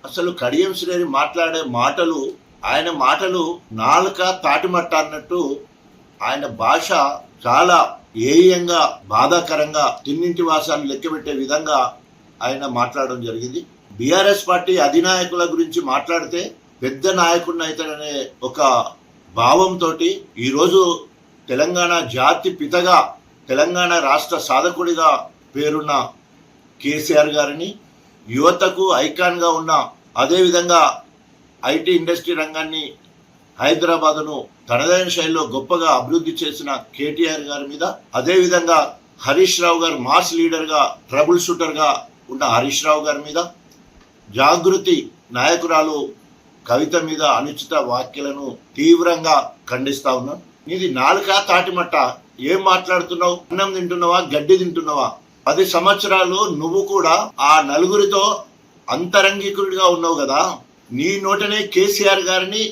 అసలు కడియం శ్రీహరి మాట్లాడే మాటలు, ఆయన మాటలు నాలుక తాటిమట్ట అన్నట్టు ఆయన భాష చాలా ఏయంగా, బాధాకరంగా, తిన్నింటి వాసాన్ని లెక్కబెట్టే విధంగా ఆయన మాట్లాడడం జరిగింది. బీఆర్ఎస్ పార్టీ అధినాయకుల గురించి మాట్లాడితే పెద్ద నాయకుడిని అవుతాడనే ఒక భావంతో ఈరోజు తెలంగాణ జాతి పితగా, తెలంగాణ రాష్ట్ర సాధకుడిగా పేరున్న కేసీఆర్ గారిని, యువతకు ఐకాన్గా ఉన్న, అదేవిధంగా ఐటీ ఇండస్ట్రీ రంగాన్ని హైదరాబాదును తనదైన శైలిలో గొప్పగా అభివృద్ధి చేసిన కేటీఆర్ గారి మీద, అదేవిధంగా హరీష్ రావు గారు మాస్ లీడర్గా, ట్రబుల్ షూటర్గా ఉన్న హరీష్ రావు గారి మీద, జాగృతి నాయకురాలు కవిత మీద అనుచిత వ్యాఖ్యలను తీవ్రంగా ఖండిస్తా ఉన్నాం. నీది నాలుక తాటిమట్ట, ఏం మాట్లాడుతున్నావు? అన్నం తింటున్నావా, గడ్డి తింటున్నావా? 10 సంవత్సరాలు నువ్వు కూడా ఆ నలుగురితో అంతరంగికుడిగా ఉన్నావు కదా. నీ నోటనే కేసీఆర్ గారిని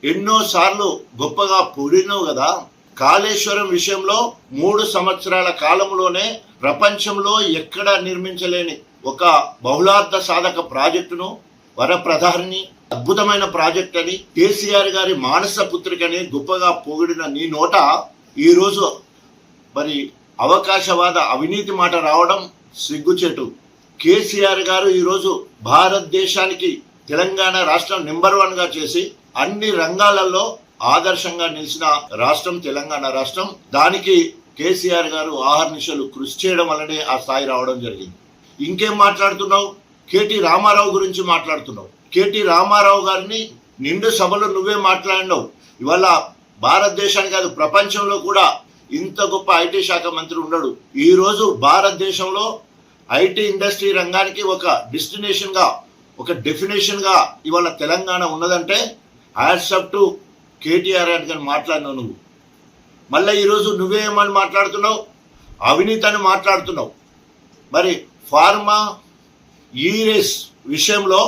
ఎన్నో సార్లు గొప్పగా పొగిడినావు కదా. కాళేశ్వరం విషయంలో 3 సంవత్సరాల కాలంలోనే ప్రపంచంలో ఎక్కడ నిర్మించలేని ఒక బహుళార్థ సాధక ప్రాజెక్టును, వరప్రధాని అద్భుతమైన ప్రాజెక్ట్ అని, కేసీఆర్ గారి మానస పుత్రికని గొప్పగా పొగిడిన నీ నోట ఈరోజు మరి అవకాశవాద అవినీతి మాట రావడం సిగ్గుచేటు. కేసీఆర్ గారు ఈరోజు భారతదేశానికి తెలంగాణ రాష్ట్రం నెంబర్ 1గా చేసి అన్ని రంగాలలో ఆదర్శంగా నిలిచిన రాష్ట్రం తెలంగాణ రాష్ట్రం. దానికి కేసీఆర్ గారు ఆహర్నిశలు కృషి చేయడం వల్లనే ఆ స్థాయి రావడం జరిగింది. ఇంకేం మాట్లాడుతున్నావు? కేటీ రామారావు గురించి మాట్లాడుతున్నావు. కేటీ రామారావు గారిని నిండు సభలో నువ్వే మాట్లాడినావు. ఇవాళ భారతదేశానికి కాదు, ప్రపంచంలో కూడా ఇంత గొప్ప ఐటీ శాఖ మంత్రి ఉండడు. ఈరోజు భారతదేశంలో ఐటీ ఇండస్ట్రీ రంగానికి ఒక డెస్టినేషన్గా, ఒక డెఫినేషన్గా ఇవాళ తెలంగాణ ఉన్నదంటే హ్యాట్స్ అప్ టు కేటీఆర్ అని మాట్లాడినావు నువ్వు. మళ్ళీ ఈరోజు నువ్వేమని మాట్లాడుతున్నావు? అవినీతి అని మాట్లాడుతున్నావు. మరి ఫార్మా ఈరేస్ విషయంలో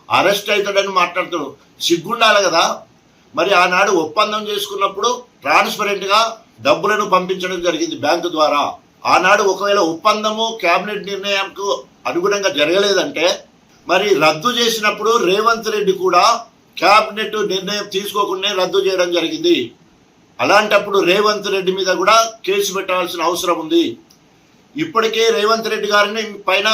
అరెస్ట్ అవుతాడని మాట్లాడుతున్నావు. సిగ్గుండాలి కదా. మరి ఆనాడు ఒప్పందం చేసుకున్నప్పుడు ట్రాన్స్పరెంట్గా డబ్బులను పంపించడం జరిగింది బ్యాంకు ద్వారా. ఆనాడు ఒకవేళ ఒప్పందము క్యాబినెట్ నిర్ణయంకు అనుగుణంగా జరగలేదంటే మరి రద్దు చేసినప్పుడు రేవంత్ రెడ్డి కూడా క్యాబినెట్ నిర్ణయం తీసుకోకుండా రద్దు చేయడం జరిగింది. అలాంటప్పుడు రేవంత్ రెడ్డి మీద కూడా కేసు పెట్టాల్సిన అవసరం ఉంది. ఇప్పటికే రేవంత్ రెడ్డి గారిని పైన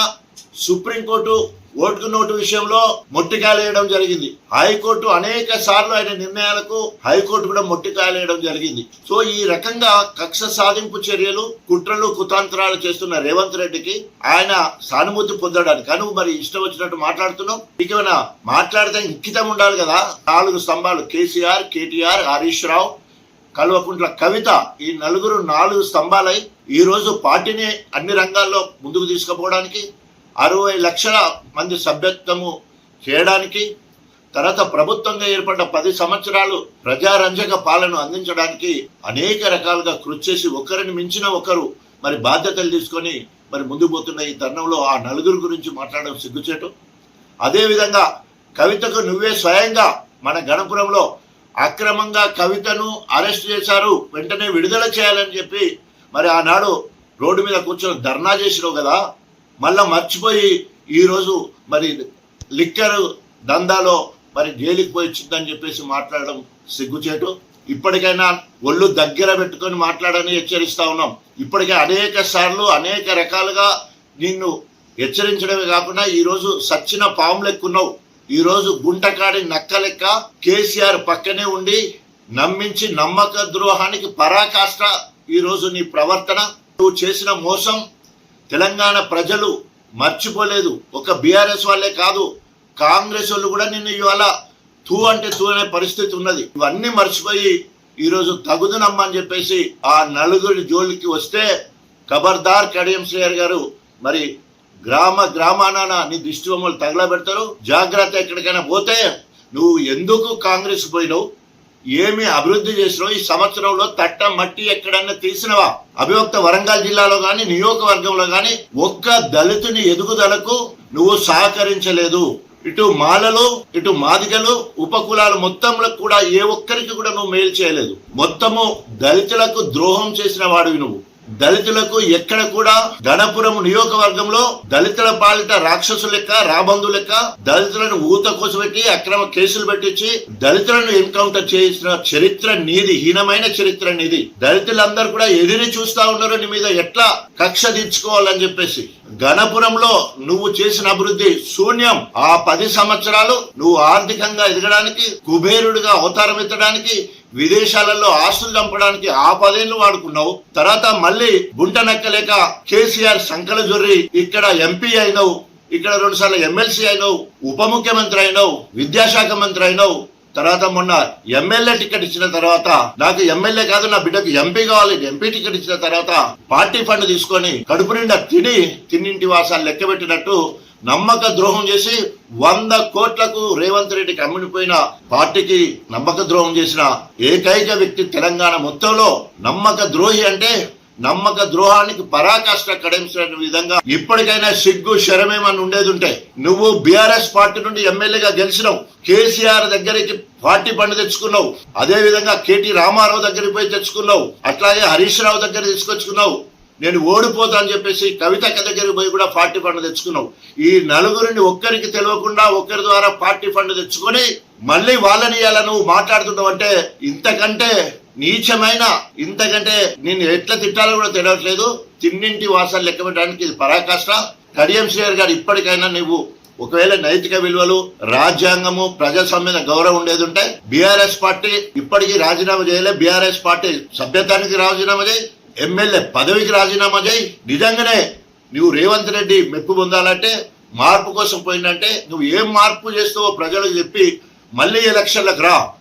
సుప్రీంకోర్టు ఓటుకు నోటు విషయంలో మొట్టికాయలేయడం జరిగింది. హైకోర్టు అనేక సార్లు ఆయన నిర్ణయాలకు హైకోర్టు కూడా మొట్టికాయలేయడం జరిగింది. సో ఈ రకంగా కక్ష సాధింపు చర్యలు, కుట్రలు, కుతంత్రాలు చేస్తున్న రేవంత్ రెడ్డికి ఆయన సానుభూతి పొందడానికి కనుక మరి ఇష్టం వచ్చినట్టు మాట్లాడుతున్నాం. ఇంకేమైనా మాట్లాడితే ఇంకితం ఉండాలి కదా. 4 స్తంభాలు కేసీఆర్, కేటీఆర్, హరీష్ రావు, కల్వకుంట్ల కవిత, ఈ నలుగురు 4 స్తంభాలై ఈరోజు పార్టీని అన్ని రంగాల్లో ముందుకు తీసుకుపోవడానికి, 60 లక్షల మంది సభ్యత్వము చేయడానికి, తర్వాత ప్రభుత్వంగా ఏర్పడ్డ 10 సంవత్సరాలు ప్రజారంజక పాలన అందించడానికి అనేక రకాలుగా కృషి చేసి ఒకరిని మించిన ఒకరు మరి బాధ్యతలు తీసుకొని మరి ముందుకు పోతున్న ఈ తరుణంలో ఆ నలుగురు గురించి మాట్లాడడం సిగ్గుచేటు. అదేవిధంగా కవితకు నువ్వే స్వయంగా మన గణపురంలో అక్రమంగా కవితను అరెస్ట్ చేశారు, వెంటనే విడుదల చేయాలని చెప్పి మరి ఆనాడు రోడ్డు మీద కూర్చొని ధర్నా చేసినావు కదా. మళ్ళా మర్చిపోయి ఈరోజు మరి లిక్కర్ దందాలో మరి జైలుకి పోయి వచ్చిందని చెప్పేసి మాట్లాడడం సిగ్గుచేటు. ఇప్పటికైనా ఒళ్ళు దగ్గర పెట్టుకొని మాట్లాడని హెచ్చరిస్తా ఉన్నాం. ఇప్పటికే అనేక సార్లు అనేక రకాలుగా నిన్ను హెచ్చరించడమే కాకుండా ఈరోజు సచ్చిన పాము లెక్కున్నావు. ఈరోజు గుంటకాడి నక్క లెక్క కేసీఆర్ పక్కనే ఉండి నమ్మించి నమ్మక ద్రోహానికి పరాకాష్ట ఈరోజు నీ ప్రవర్తన. నువ్వు చేసిన మోసం తెలంగాణ ప్రజలు మర్చిపోలేదు. ఒక బీఆర్ఎస్ వాళ్ళే కాదు, కాంగ్రెస్ వాళ్ళు కూడా నిన్ను ఇవాళ తూ అంటే తూ అనే పరిస్థితి ఉన్నది. ఇవన్నీ మర్చిపోయి ఈరోజు తగుదునమ్మని చెప్పేసి ఆ నలుగురి జోలికి వస్తే ఖబర్దార్ కడియం శ్రీహరి గారు, మరి గ్రామాన నీ దిష్టి బొమ్మలు తగలబెడతారు. జాగ్రత్త. ఎక్కడికైనా పోతే నువ్వు ఎందుకు కాంగ్రెస్ పోయినావు, ఏమి అభివృద్ధి చేసినావు, ఈ సంవత్సరంలో తట్ట మట్టి ఎక్కడన్నా తీసినవా? అభివక్త వరంగల్ జిల్లాలో గాని నియోజకవర్గంలో గాని ఒక్క దళితుని ఎదుగుదలకు నువ్వు సహకరించలేదు. ఇటు మాలలు, ఇటు మాదిగలు, ఉపకులాలు మొత్తంలో కూడా ఏ ఒక్కరికి కూడా నువ్వు మేలు చేయలేదు. మొత్తము దళితులకు ద్రోహం చేసిన వాడివి నువ్వు. దళితులకు ఎక్కడ కూడా గణపురం నియోజకవర్గంలో దళితుల పాలిట రాక్షసు లెక్క రాబందు లెక్క దళితులను ఊత కోసపెట్టి అక్రమ కేసులు పెట్టించి దళితులను ఎన్కౌంటర్ చేసిన చరిత్ర నీది, హీనమైన చరిత్ర నీది. దళితులందరూ కూడా ఎదిరి చూస్తా ఉన్నారు నీ మీద ఎట్లా కక్ష తీర్చుకోవాలని చెప్పేసి. గణపురంలో నువ్వు చేసిన అభివృద్ధి శూన్యం. ఆ 10 సంవత్సరాలు నువ్వు ఆర్థికంగా ఎదగడానికి, కుబేరుడిగా అవతారం ఎత్తడానికి, విదేశాలలో ఆస్తులు చంపడానికి ఆ 10 ఏళ్లు వాడుకున్నావు. తర్వాత మళ్ళీ గుంట నక్కలేక కేసీఆర్ సంకల జొర్రి ఇక్కడ ఎంపీ అయినవు, ఇక్కడ 2 సార్లు ఎమ్మెల్సీ అయినవు, ఉప ముఖ్యమంత్రి అయినవు, విద్యాశాఖ మంత్రి అయినవు. తర్వాత మొన్న ఎమ్మెల్యే టికెట్ ఇచ్చిన తర్వాత నాకు ఎమ్మెల్యే కాదు నా బిడ్డకు ఎంపీ కావాలి, ఎంపీ టికెట్ ఇచ్చిన తర్వాత పార్టీ ఫండ్ తీసుకొని కడుపు నిండా తిన్నింటి వాసాలు లెక్క పెట్టినట్టు నమ్మక ద్రోహం చేసి 100 కోట్లకు రేవంత్ రెడ్డికి అమ్ముడిపోయిన పార్టీకి నమ్మక ద్రోహం చేసిన ఏకైక వ్యక్తి తెలంగాణ మొత్తంలో. నమ్మక ద్రోహి అంటే నమ్మక ద్రోహానికి పరాకాష్ట కడించిన విధంగా ఇప్పటికైనా సిగ్గు శరమేమని ఉండేది ఉంటే నువ్వు బీఆర్ఎస్ పార్టీ నుండి ఎమ్మెల్యేగా గెలిచినావు, కేసీఆర్ దగ్గరికి పార్టీ ఫండ్ తెచ్చుకున్నావు, అదే విధంగా కేటీ రామారావు దగ్గరికి పోయి తెచ్చుకున్నావు, అట్లాగే హరీష్ రావు దగ్గర తీసుకొచ్చుకున్నావు. నేను ఓడిపోతా అని చెప్పేసి కవితక్క దగ్గరికి పోయి కూడా పార్టీ ఫండ్ తెచ్చుకున్నావు. ఈ నలుగురిని ఒక్కరికి తెలియకుండా ఒక్కరి ద్వారా పార్టీ ఫండ్ తెచ్చుకొని మళ్ళీ వాళ్ళని ఇలా నువ్వు మాట్లాడుతున్నావు అంటే ఇంతకంటే నీచమైన, ఇంతకంటే నేను ఎట్లా తిట్టాలో కూడా తెలియట్లేదు. తిన్నింటి వాసాలు లెక్క పెట్టడానికి ఇది పరాకాష్ట. కడియం శ్రీహరి గారు ఇప్పటికైనా నువ్వు ఒకవేళ నైతిక విలువలు, రాజ్యాంగము, ప్రజాస్వామ్య గౌరవం ఉండేది ఉంటే బీఆర్ఎస్ పార్టీ ఇప్పటికీ రాజీనామా చేయలే. బీఆర్ఎస్ పార్టీ సభ్యత్వానికి రాజీనామా చేయి, ఎమ్మెల్యే పదవికి రాజీనామా చేయి. నిజంగానే నువ్వు రేవంత్ రెడ్డి మెప్పు పొందాలంటే, మార్పు కోసం పోయిందంటే నువ్వు ఏం మార్పు చేస్తావో ప్రజలకు చెప్పి మళ్ళీ ఎలక్షన్లకు రా.